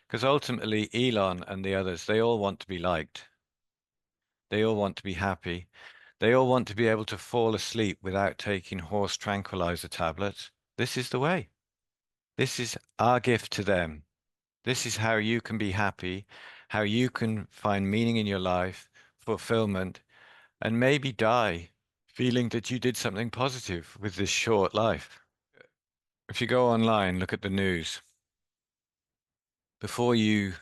Because ultimately, Elon and the others, they all want to be liked. They all want to be happy. They all want to be able to fall asleep without taking horse tranquilizer tablets. This is the way. This is our gift to them. This is how you can be happy, how you can find meaning in your life, fulfillment, and maybe die feeling that you did something positive with this short life. If you go online, look at the news, before you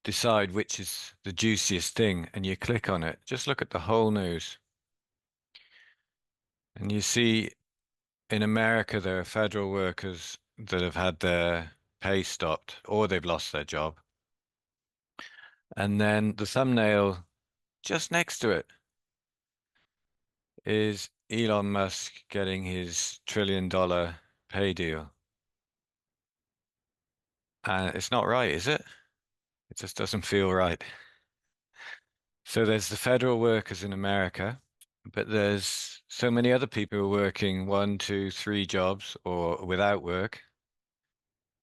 decide which is the juiciest thing and you click on it, just look at the whole news. And you see in America, there are federal workers that have had their pay stopped or they've lost their job. And then the thumbnail just next to it is Elon Musk getting his $1 trillion pay deal. And it's not right, is it? It just doesn't feel right. So there's the federal workers in America, but there's so many other people who are working one, two, three jobs or without work,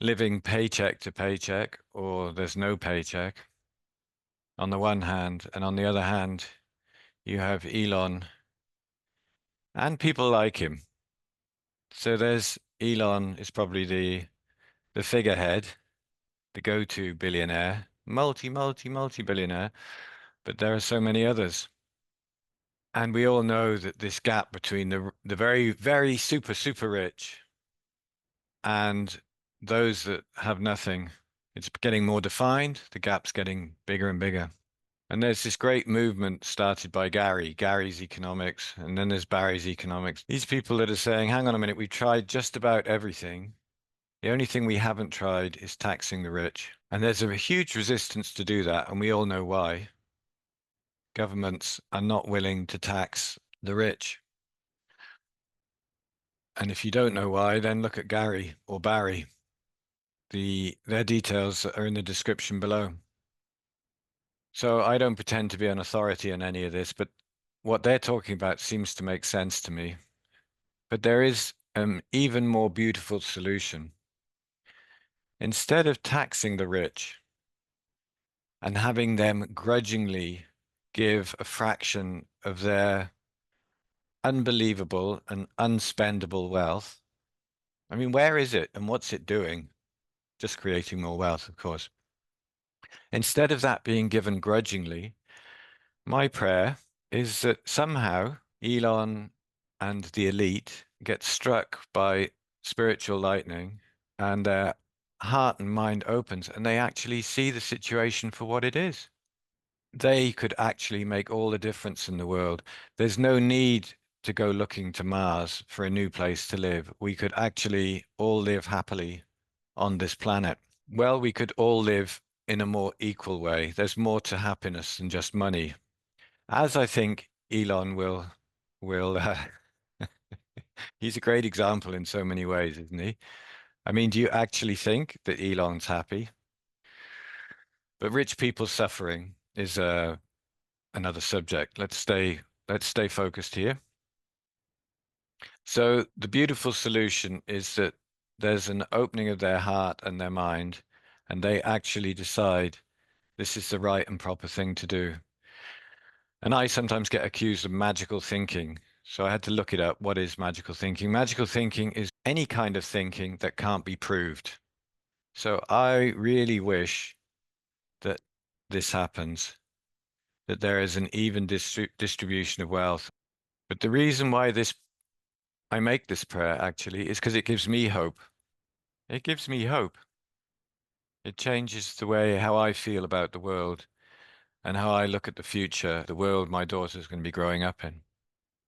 living paycheck to paycheck, or there's no paycheck on the one hand. And on the other hand, you have Elon and people like him. So there's Elon is probably the figurehead, the go-to billionaire, multi-billionaire, but there are so many others. And we all know that this gap between the very, very super rich and those that have nothing, it's getting more defined. The gap's getting bigger and bigger. And there's this great movement started by Gary's economics, and then there's Barry's economics. These people that are saying, hang on a minute, we've tried just about everything. The only thing we haven't tried is taxing the rich. And there's a huge resistance to do that, and we all know why. Governments are not willing to tax the rich. And if you don't know why, then look at Gary or Barry. Their details are in the description below. So I don't pretend to be an authority on any of this, but what they're talking about seems to make sense to me. But there is an even more beautiful solution. Instead of taxing the rich and having them grudgingly give a fraction of their unbelievable and unspendable wealth, I mean, where is it and what's it doing? Just creating more wealth, of course. Instead of that being given grudgingly, my prayer is that somehow Elon and the elite get struck by spiritual lightning and their heart and mind opens and they actually see the situation for what it is. They could actually make all the difference in the world. There's no need to go looking to Mars for a new place to live. We could actually all live happily on this planet. Well, we could all live in a more equal way. There's more to happiness than just money. As I think Elon will he's a great example in so many ways, isn't he? I mean, do you actually think that Elon's happy? But rich people suffering is another subject. Let's stay focused here. So the beautiful solution is that there's an opening of their heart and their mind, and they actually decide this is the right and proper thing to do. And I sometimes get accused of magical thinking. So I had to look it up. What is magical thinking? Magical thinking is any kind of thinking that can't be proved. So I really wish that this happens, that there is an even distribution of wealth. But the reason why this I make this prayer actually is because it gives me hope. It gives me hope. It changes the way how I feel about the world and how I look at the future, the world my daughter's going to be growing up in.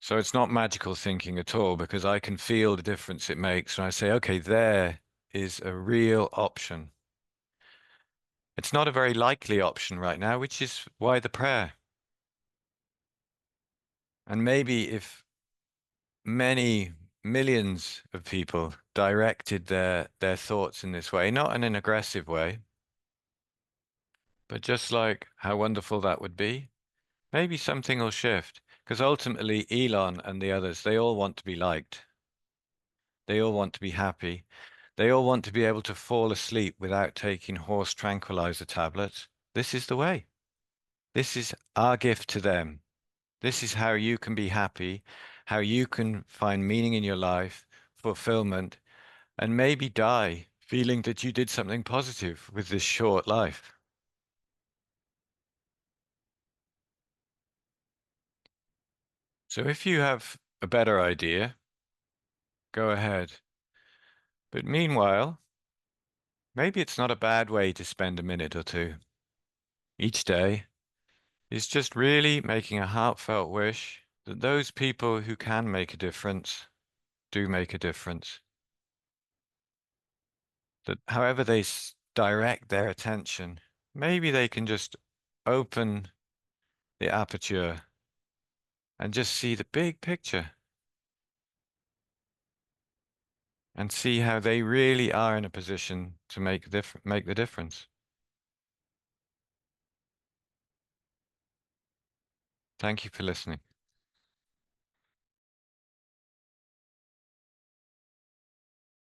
So it's not magical thinking at all because I can feel the difference it makes when I say, okay, there is a real option. It's not a very likely option right now, which is why the prayer. And maybe if many millions of people directed their thoughts in this way, not in an aggressive way, but just like how wonderful that would be, maybe something will shift. Because ultimately, Elon and the others, they all want to be liked. They all want to be happy. They all want to be able to fall asleep without taking horse tranquilizer tablets. This is the way. This is our gift to them. This is how you can be happy, how you can find meaning in your life, fulfillment, and maybe die feeling that you did something positive with this short life. So if you have a better idea, go ahead. But meanwhile, maybe it's not a bad way to spend a minute or two each day is just really making a heartfelt wish that those people who can make a difference do make a difference. That however they direct their attention, maybe they can just open the aperture and just see the big picture and see how they really are in a position to make the difference. Thank you for listening.